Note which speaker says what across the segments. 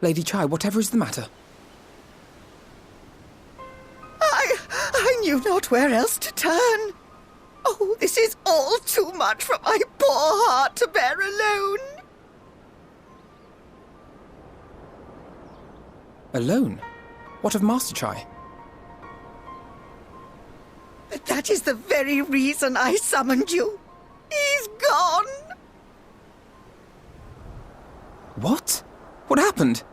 Speaker 1: Lady Chai, whatever is the matter?
Speaker 2: I knew not where else to turn. Oh, this is all too much for my poor heart to bear alone.
Speaker 1: Alone? What of Master Chai?
Speaker 2: That is the very reason I summoned you. He's gone.
Speaker 1: What? What happened?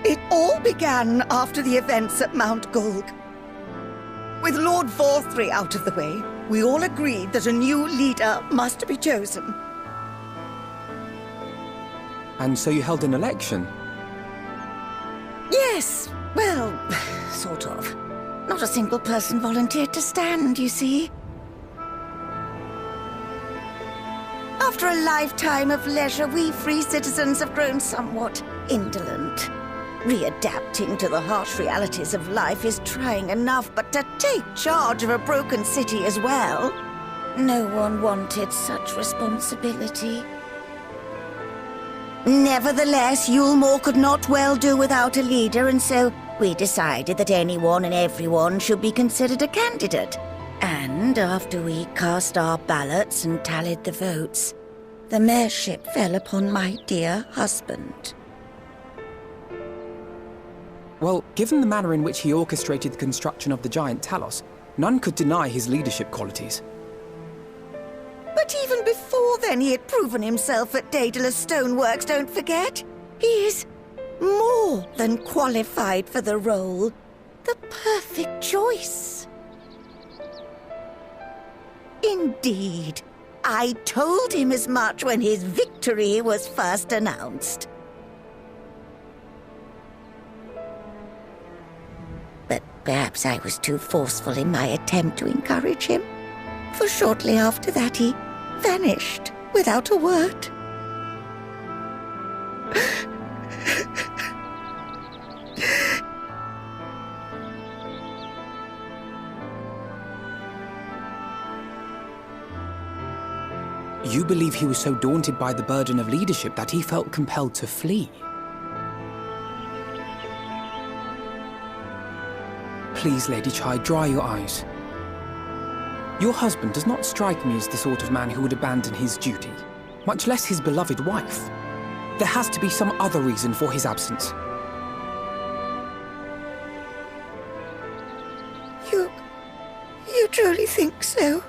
Speaker 2: It all began after the events at Mount Golg. With Lord Vorthri out of the way, we all agreed that a new leader must be chosen.
Speaker 1: And so you held an election?
Speaker 2: Yes, well, sort of. Not a single person volunteered to stand, you see. After a lifetime of leisure, we free citizens have grown somewhat indolent. Readapting to the harsh realities of life is trying enough, but to take charge of a broken city as well, no one wanted such responsibility. Nevertheless, Yulmore could not well do without a leader, and so we decided that anyone and everyone should be considered a candidate. And after we cast our ballots and tallied the votes, the mayorship fell upon my dear husband.
Speaker 1: Well, given the manner in which he orchestrated the construction of the giant Talos, none could deny his leadership qualities.
Speaker 2: But even before then, he had proven himself at Daedalus Stoneworks, don't forget. He is more than qualified for the role. The perfect choice. Indeed. I told him as much when his victory was first announced. But perhaps I was too forceful in my attempt to encourage him. For shortly after that, he vanished without a word.
Speaker 1: You believe he was so daunted by the burden of leadership that he felt compelled to flee? Please, Lady Chai, dry your eyes. Your husband does not strike me as the sort of man who would abandon his duty, much less his beloved wife. There has to be some other reason for his absence.
Speaker 2: You truly think so?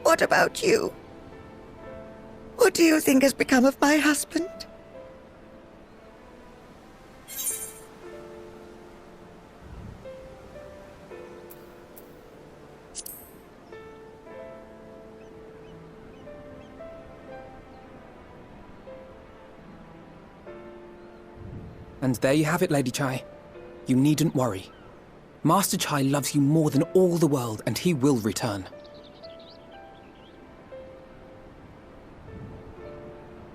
Speaker 2: What about you? What do you think has become of my husband?
Speaker 1: And there you have it, Lady Chai. You needn't worry. Master Chai loves you more than all the world, and he will return.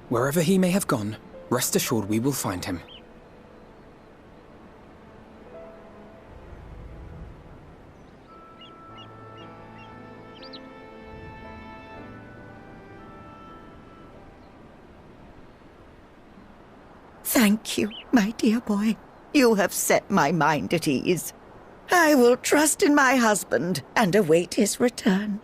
Speaker 1: Wherever he may have gone, rest assured we will find him.
Speaker 2: Thank you, my dear boy. You have set my mind at ease. I will trust in my husband and await his return.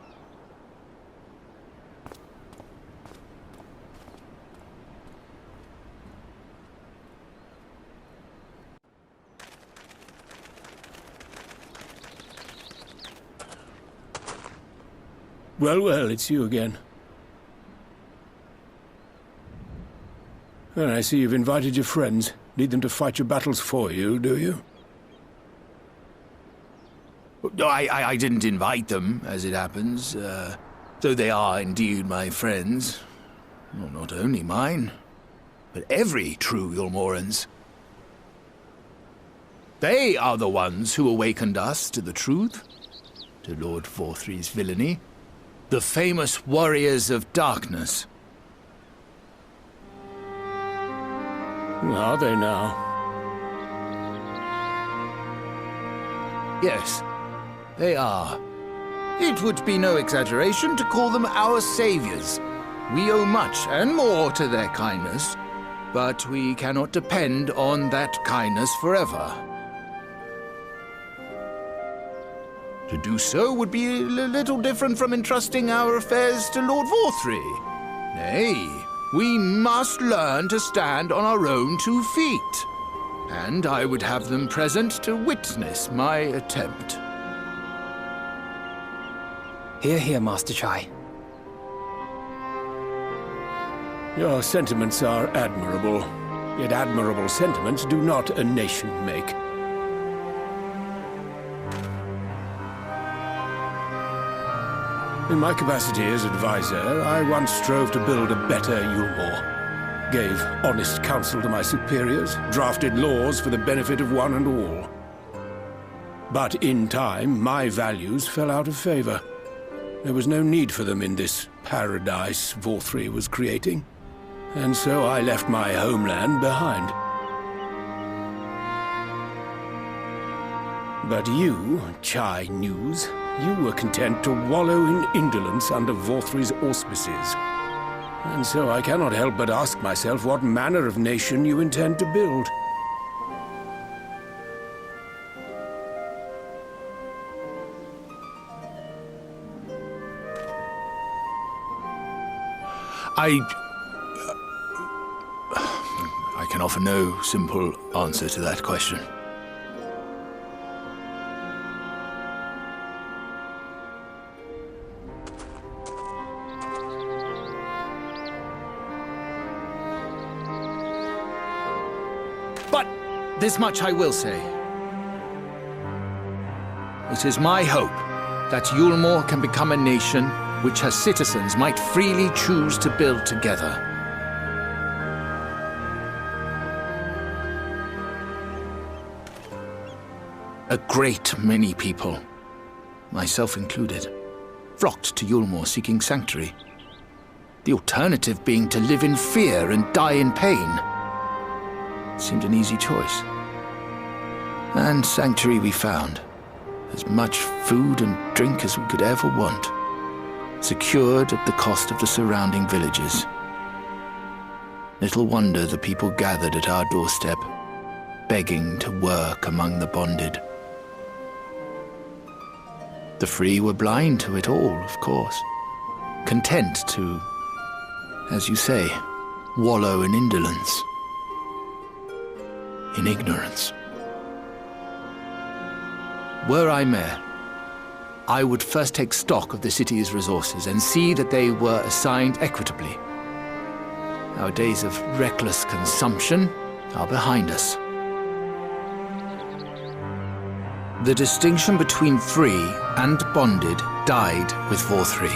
Speaker 3: Well, well, it's you again. Well, I see you've invited your friends. Need them to fight your battles for you, do you?
Speaker 4: No, I didn't invite them, as it happens, though they are indeed my friends. Well, not only mine, but every true Yulmoran's. They are the ones who awakened us to the truth, to Lord Vorthri's villainy, the famous warriors of darkness.
Speaker 3: Are they now?
Speaker 4: Yes. They are. It would be no exaggeration to call them our saviors. We owe much and more to their kindness, but we cannot depend on that kindness forever. To do so would be a little different from entrusting our affairs to Lord Vorthry. Nay, we must learn to stand on our own 2 feet. And I would have them present to witness my attempt.
Speaker 1: Hear, hear, Master Chai.
Speaker 3: Your sentiments are admirable, yet admirable sentiments do not a nation make. In my capacity as advisor, I once strove to build a better Yulmore, gave honest counsel to my superiors, drafted laws for the benefit of one and all. But in time, my values fell out of favor. There was no need for them in this paradise Vorthry was creating. And so I left my homeland behind. But you, Chai News, you were content to wallow in indolence under Vorthry's auspices. And so I cannot help but ask myself what manner of nation you intend to build.
Speaker 4: I can offer no simple answer to that question. But this much I will say. It is my hope that Yulmore can become a nation which her citizens might freely choose to build together. A great many people, myself included, flocked to Yulmore seeking sanctuary. The alternative being to live in fear and die in pain. It seemed an easy choice. And sanctuary we found. As much food and drink as we could ever want. Secured at the cost of the surrounding villages. Little wonder the people gathered at our doorstep, begging to work among the bonded. The free were blind to it all, of course. Content to, as you say, wallow in indolence. In ignorance. Were I mayor, I would first take stock of the city's resources and see that they were assigned equitably. Our days of reckless consumption are behind us. The distinction between free and bonded died with Vorthry.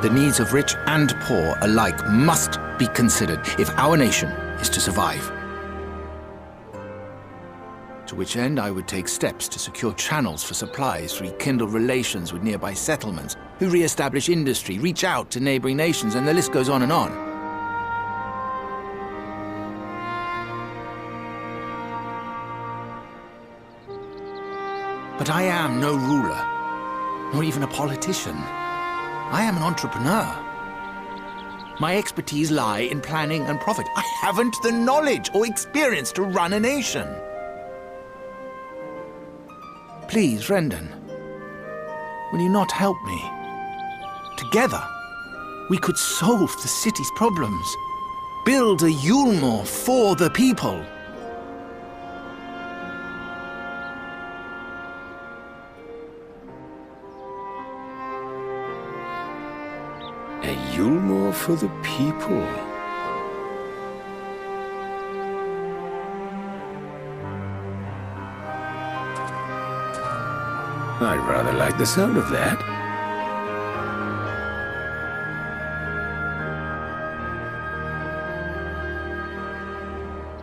Speaker 4: The needs of rich and poor alike must be considered if our nation is to survive. To which end I would take steps to secure channels for supplies, rekindle relations with nearby settlements, who re-establish industry, reach out to neighboring nations, and the list goes on and on. But I am no ruler, nor even a politician. I am an entrepreneur. My expertise lie in planning and profit. I haven't the knowledge or experience to run a nation. Please, Rendon, will you not help me? Together, we could solve the city's problems. Build a Yulmore for the people.
Speaker 3: A Yulmore for the people. I rather like the sound of that.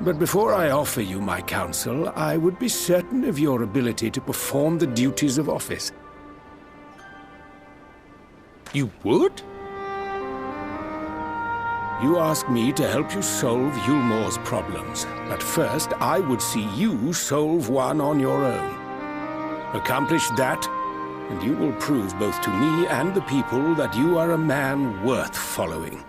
Speaker 3: But before I offer you my counsel, I would be certain of your ability to perform the duties of office.
Speaker 4: You would?
Speaker 3: You ask me to help you solve Yulmore's problems, but first I would see you solve one on your own. Accomplish that, and you will prove both to me and the people that you are a man worth following.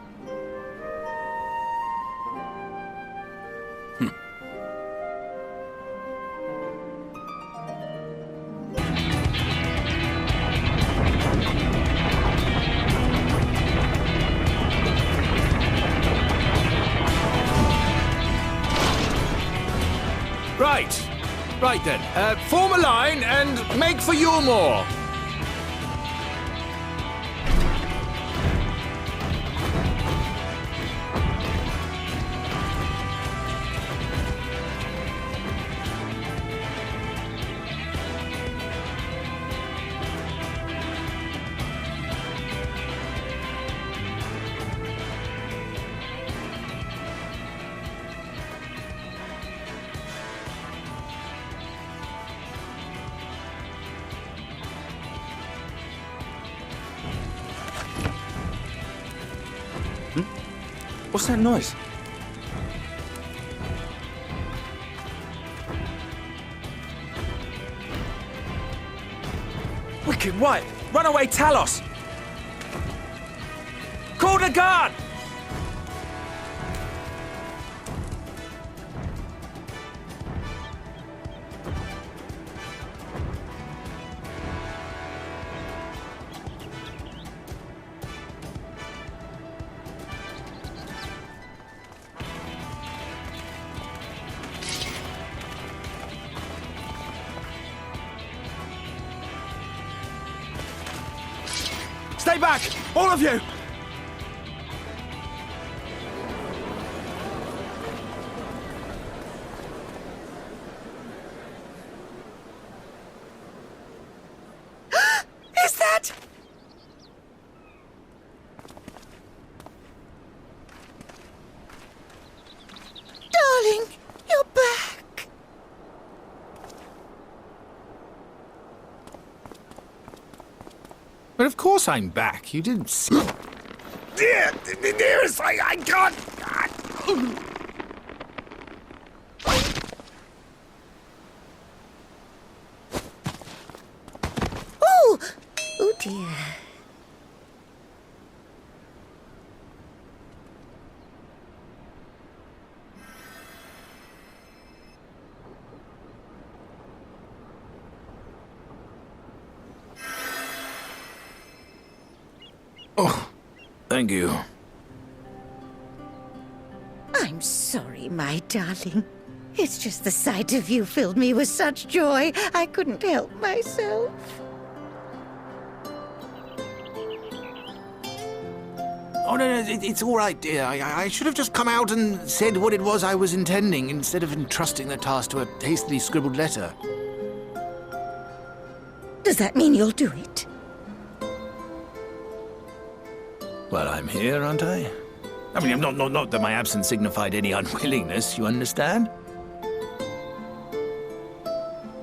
Speaker 4: Right then, form a line and make for Yulmore.
Speaker 1: What's that noise? Wicked White! Runaway Talos! Call the guard! Stay back! All of you!
Speaker 2: Is that... Darling, you're back.
Speaker 4: But of course I'm back. You didn't see...
Speaker 3: Dearest, I can't...
Speaker 2: Oh! Oh dear.
Speaker 4: Oh, thank you.
Speaker 2: I'm sorry, my darling. It's just the sight of you filled me with such joy, I couldn't help myself.
Speaker 4: Oh, no, it's all right, dear. I should have just come out and said what it was I was intending instead of entrusting the task to a hastily scribbled letter.
Speaker 2: Does that mean you'll do it?
Speaker 4: Well, I'm here, aren't I? I mean, not that my absence signified any unwillingness, you understand?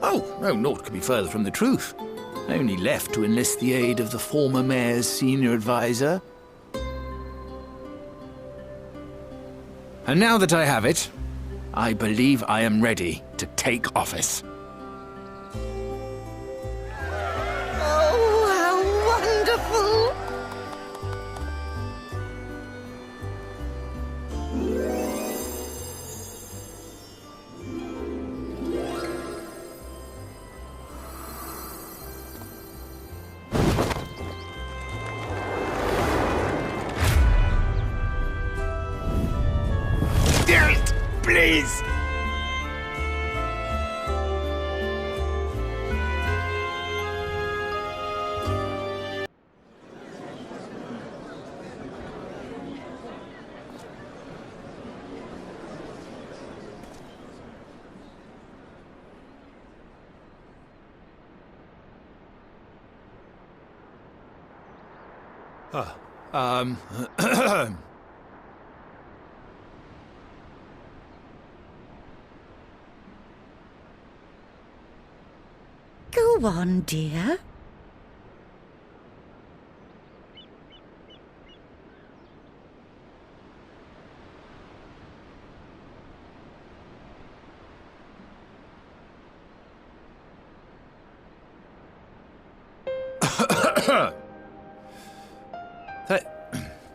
Speaker 4: Oh, no, naught could be further from the truth. I only left to enlist the aid of the former mayor's senior advisor. And now that I have it, I believe I am ready to take office.
Speaker 2: Oh, how wonderful!
Speaker 3: Dearest, please!
Speaker 2: Go on, dear.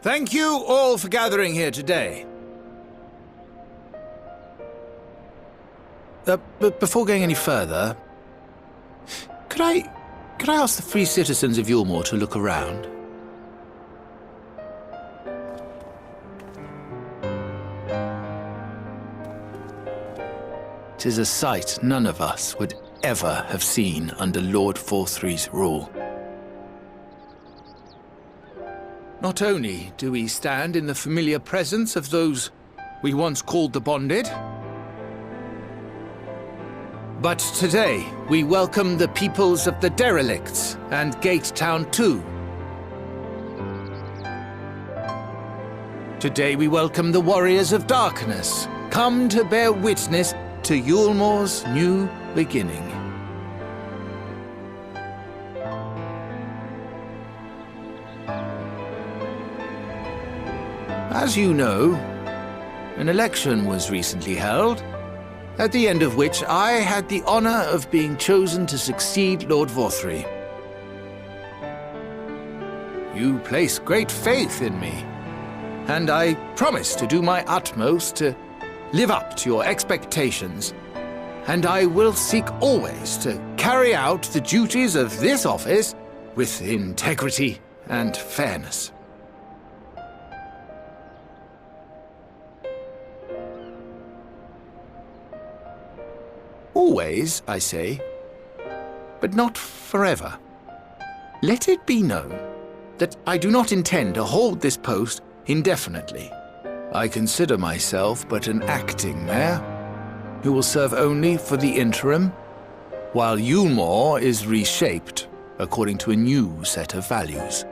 Speaker 4: Thank you all for gathering here today. But before going any further, could I ask the free citizens of Yulmore to look around? 'Tis a sight none of us would ever have seen under Lord FFXIV's rule. Not only do we stand in the familiar presence of those we once called the Bonded, but today we welcome the peoples of the Derelicts and Gate Town too. Today we welcome the Warriors of Darkness, come to bear witness to Yulmore's new beginning. As you know, an election was recently held, at the end of which I had the honor of being chosen to succeed Lord FFXIV. You place great faith in me, and I promise to do my utmost to live up to your expectations, and I will seek always to carry out the duties of this office with integrity and fairness. Always, I say, but not forever. Let it be known that I do not intend to hold this post indefinitely. I consider myself but an acting mayor, who will serve only for the interim, while Yulmore is reshaped according to a new set of values.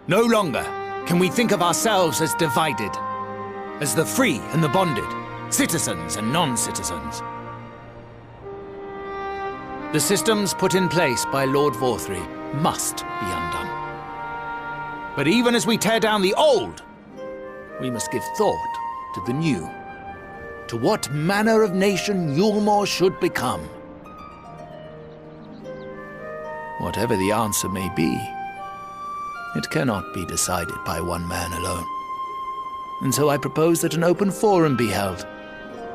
Speaker 4: No longer can we think of ourselves as divided, as the free and the bonded, citizens and non-citizens. The systems put in place by Lord FFXIV must be undone. But even as we tear down the old, we must give thought to the new, to what manner of nation Yulmore should become. Whatever the answer may be, it cannot be decided by one man alone. And so I propose that an open forum be held,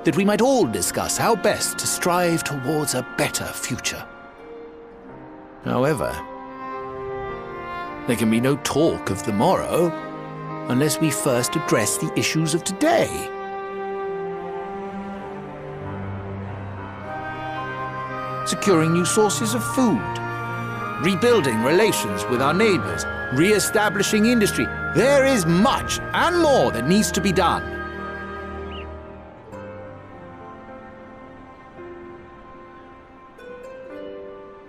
Speaker 4: that we might all discuss how best to strive towards a better future. However, there can be no talk of the morrow unless we first address the issues of today. Securing new sources of food, rebuilding relations with our neighbors, re-establishing industry. There is much and more that needs to be done.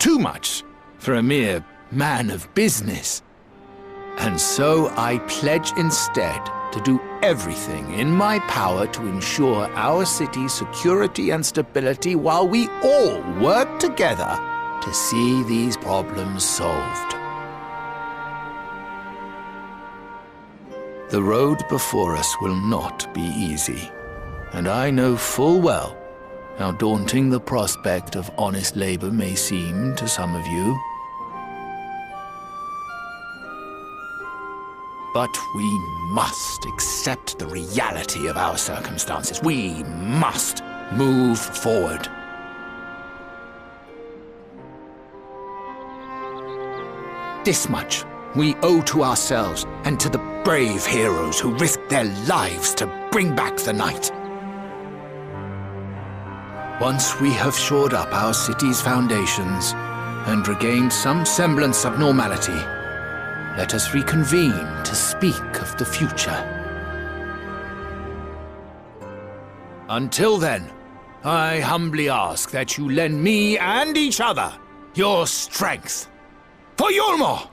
Speaker 4: Too much for a mere man of business. And so I pledge instead to do everything in my power to ensure our city's security and stability while we all work together to see these problems solved. The road before us will not be easy, and I know full well how daunting the prospect of honest labor may seem to some of you. But we must accept the reality of our circumstances. We must move forward. This much we owe to ourselves and to the brave heroes who risked their lives to bring back the night. Once we have shored up our city's foundations and regained some semblance of normality, let us reconvene to speak of the future. Until then, I humbly ask that you lend me and each other your strength for Yulmore!